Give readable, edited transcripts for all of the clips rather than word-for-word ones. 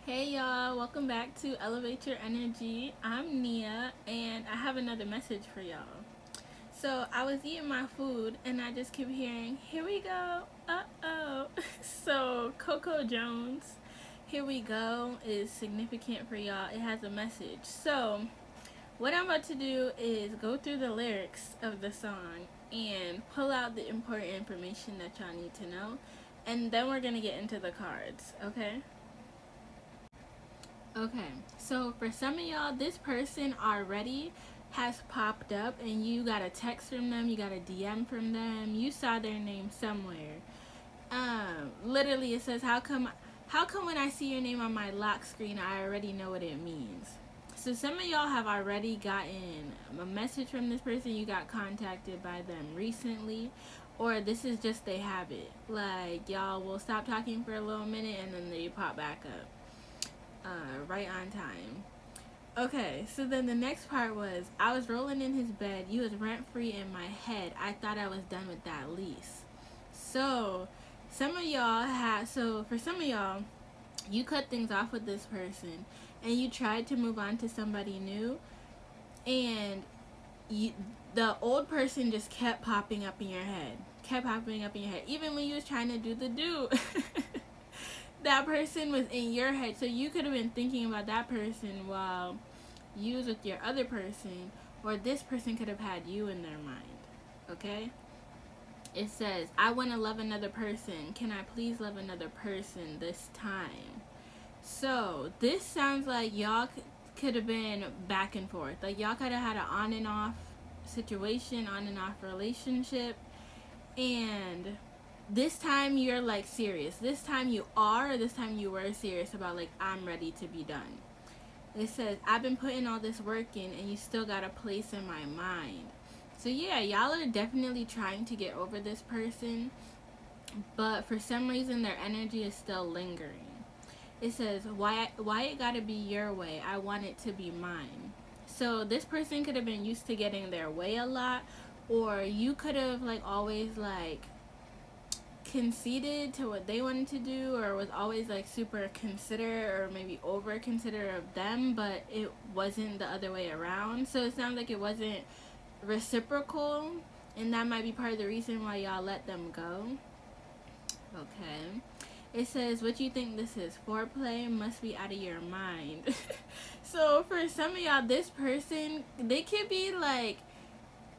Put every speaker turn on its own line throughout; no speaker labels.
Hey y'all, welcome back to Elevate Your Energy. I'm Nia and I have another message for y'all. So I was eating my food and I just keep hearing, here we go, uh-oh. So Coco Jones, here we go, is significant for y'all. It has a message. So what I'm about to do is go through the lyrics of the song and pull out the important information that y'all need to know. And then we're going to get into the cards, okay? Okay, so for some of y'all, this person already has popped up and you got a text from them, you got a DM from them, you saw their name somewhere. Literally it says, how come when I see your name on my lock screen, I already know what it means. So some of y'all have already gotten a message from this person, you got contacted by them recently, or this is just they habit. Like y'all will stop talking for a little minute and then they pop back up. Right on time. Okay, so then the next part was I was rolling in his bed. You was rent free in my head. I thought I was done with that lease. So, for some of y'all, you cut things off with this person and you tried to move on to somebody new, and you, the old person just kept popping up in your head. Kept popping up in your head. Even when you was trying to do the do. That person was in your head, so you could have been thinking about that person while you was with your other person, or this person could have had you in their mind. Okay, it says I want to love another person, can I please love another person this time? So this sounds like y'all could have been back and forth, like y'all could have had an on and off situation, on and off relationship, and this time you're like serious. This time you are, or this time you were serious about like, I'm ready to be done. It says, I've been putting all this work in and you still got a place in my mind. So yeah, y'all are definitely trying to get over this person, but for some reason their energy is still lingering. It says, why it gotta be your way? I want it to be mine. So this person could have been used to getting their way a lot, or you could have like always like conceded to what they wanted to do, or was always like super considerate or maybe over considerate of them, but it wasn't the other way around. So it sounds like it wasn't reciprocal, and that might be part of the reason why y'all let them go. Okay, it says, what you think this is, foreplay? Must be out of your mind. So for some of y'all, this person, they could be like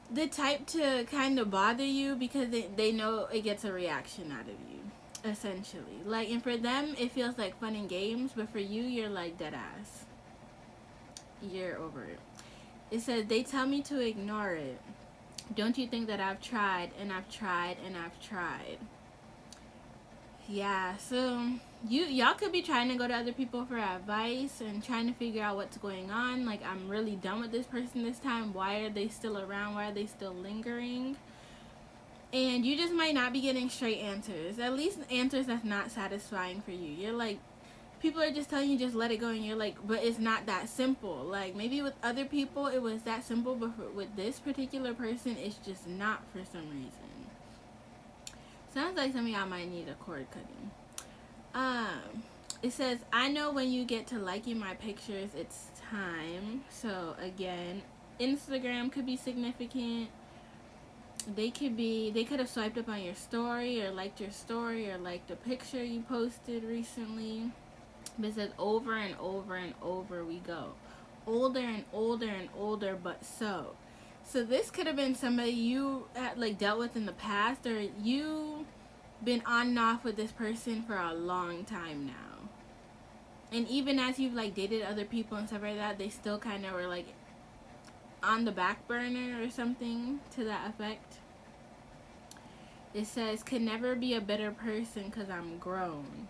the type to kind of bother you because they know it gets a reaction out of you, essentially. Like, and for them it feels like fun and games, but for you, you're like dead ass, you're over it. It says, they tell me to ignore it. Don't you think that I've tried and I've tried and I've tried? Yeah, so y'all could be trying to go to other people for advice and trying to figure out what's going on. Like, I'm really done with this person this time. Why are they still around? Why are they still lingering? And you just might not be getting straight answers. At least answers that's not satisfying for you. You're like, people are just telling you just let it go, and you're like, but it's not that simple. Like, maybe with other people it was that simple, but with this particular person it's just not, for some reason. Sounds like some of y'all might need a cord cutting. It says, I know when you get to liking my pictures, it's time. So again, Instagram could be significant. They could have swiped up on your story, or liked your story, or liked a picture you posted recently. But it says, over and over and over we go. Older and older and older, but so this could have been somebody you had like dealt with in the past, or you been on and off with this person for a long time now. And even as you've like dated other people and stuff like that, they still kind of were like on the back burner or something to that effect. It says, could never be a better person because I'm grown.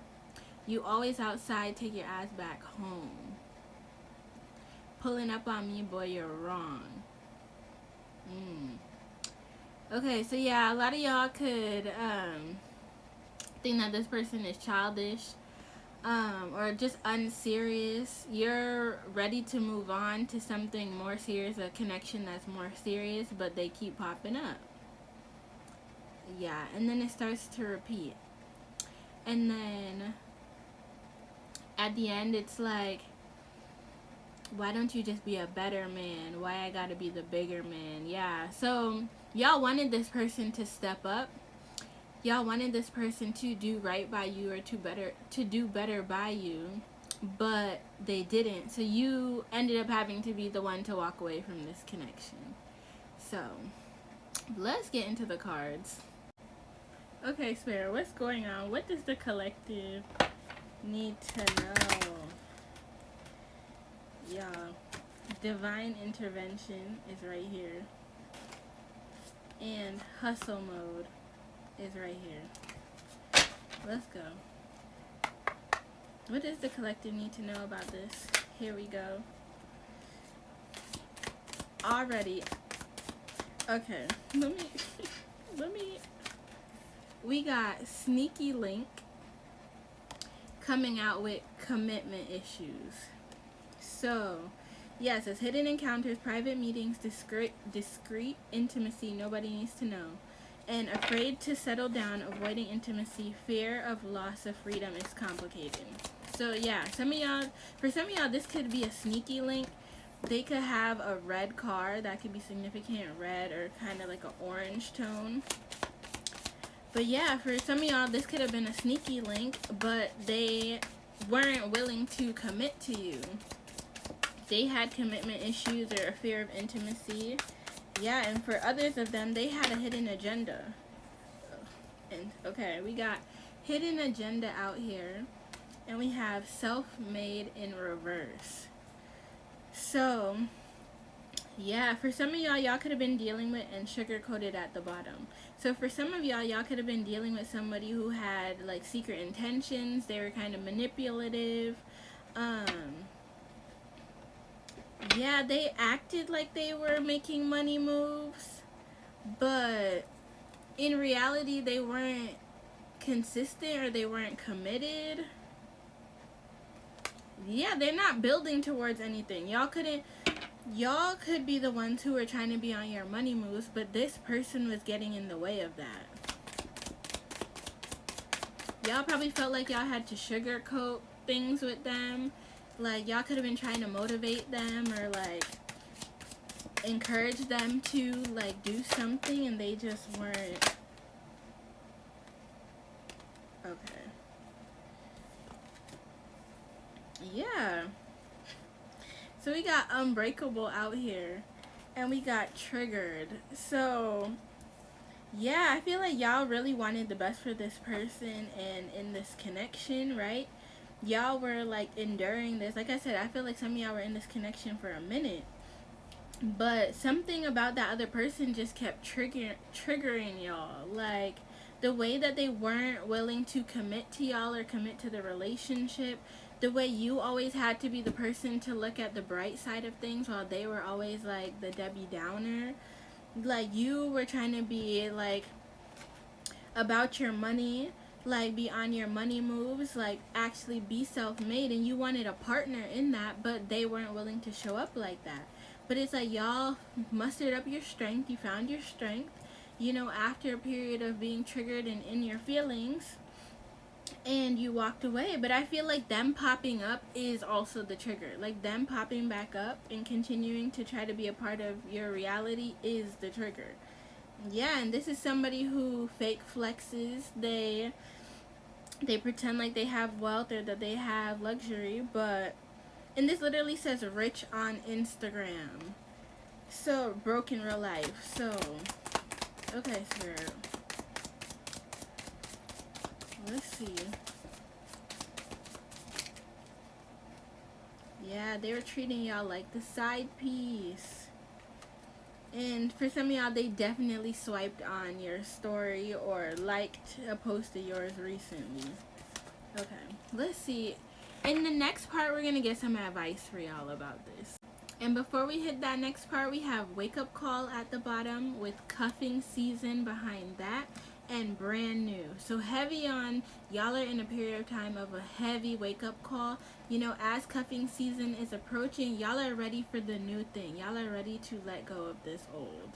You always outside, take your ass back home. Pulling up on me, boy, you're wrong. Okay, so yeah, a lot of y'all could think that this person is childish, or just unserious. You're ready to move on to something more serious, a connection that's more serious, but they keep popping up. Yeah, and then it starts to repeat. And then at the end, it's like, why don't you just be a better man? Why I gotta be the bigger man? Yeah. So y'all wanted this person to step up. Y'all wanted this person to do right by you, or to do better by you, but they didn't. So you ended up having to be the one to walk away from this connection. So let's get into the cards. Okay, Spirit, what's going on? What does the collective need to know? Y'all, divine intervention is right here, and hustle mode is right here. Let's go. What does the collective need to know about this? Here we go. Already. Okay, let me we got Sneaky Link coming out with commitment issues. So yes, it's hidden encounters, private meetings, discreet intimacy nobody needs to know, and afraid to settle down, avoiding intimacy, fear of loss of freedom is complicated. So yeah, for some of y'all, this could be a sneaky link. They could have a red card that could be significant red, or kind of like an orange tone. But yeah, for some of y'all, this could have been a sneaky link, but they weren't willing to commit to you. They had commitment issues or a fear of intimacy. Yeah, and for others of them, they had a hidden agenda. And okay, we got hidden agenda out here, and we have self-made in reverse. So yeah, for some of y'all could have been dealing with, and sugar-coated at the bottom. So for some of y'all could have been dealing with somebody who had like secret intentions. They were kind of manipulative. Yeah, they acted like they were making money moves, but in reality they weren't consistent, or they weren't committed. Yeah, they're not building towards anything. Y'all could be the ones who were trying to be on your money moves, but this person was getting in the way of that. Y'all probably felt like y'all had to sugarcoat things with them. Like, y'all could have been trying to motivate them, or like encourage them to like do something, and they just weren't. Okay. Yeah. So we got unbreakable out here, and we got triggered. So yeah, I feel like y'all really wanted the best for this person, and in this connection, right? Y'all were like enduring this. Like I said, I feel like some of y'all were in this connection for a minute, but something about that other person just kept triggering y'all. Like the way that they weren't willing to commit to y'all, or commit to the relationship. The way you always had to be the person to look at the bright side of things, while they were always like the Debbie Downer. Like, you were trying to be like about your money, like be on your money moves, like actually be self-made, and you wanted a partner in that, but they weren't willing to show up like that. But it's like y'all mustered up your strength. You found your strength, after a period of being triggered and in your feelings, and you walked away. But I feel like them popping up is also the trigger. Like, them popping back up and continuing to try to be a part of your reality is the trigger. Yeah, and this is somebody who fake flexes. They pretend like they have wealth, or that they have luxury, and this literally says rich on Instagram. So broke in real life. So okay, Spirit, let's see. Yeah, they were treating y'all like the side piece. And for some of y'all, they definitely swiped on your story, or liked a post of yours recently. Okay, let's see. In the next part, we're going to get some advice for y'all about this. And before we hit that next part, we have Wake Up Call at the bottom, with cuffing season behind that, and brand new. So heavy on, y'all are in a period of time of a heavy wake up call. As cuffing season is approaching, y'all are ready for the new thing. Y'all are ready to let go of this old.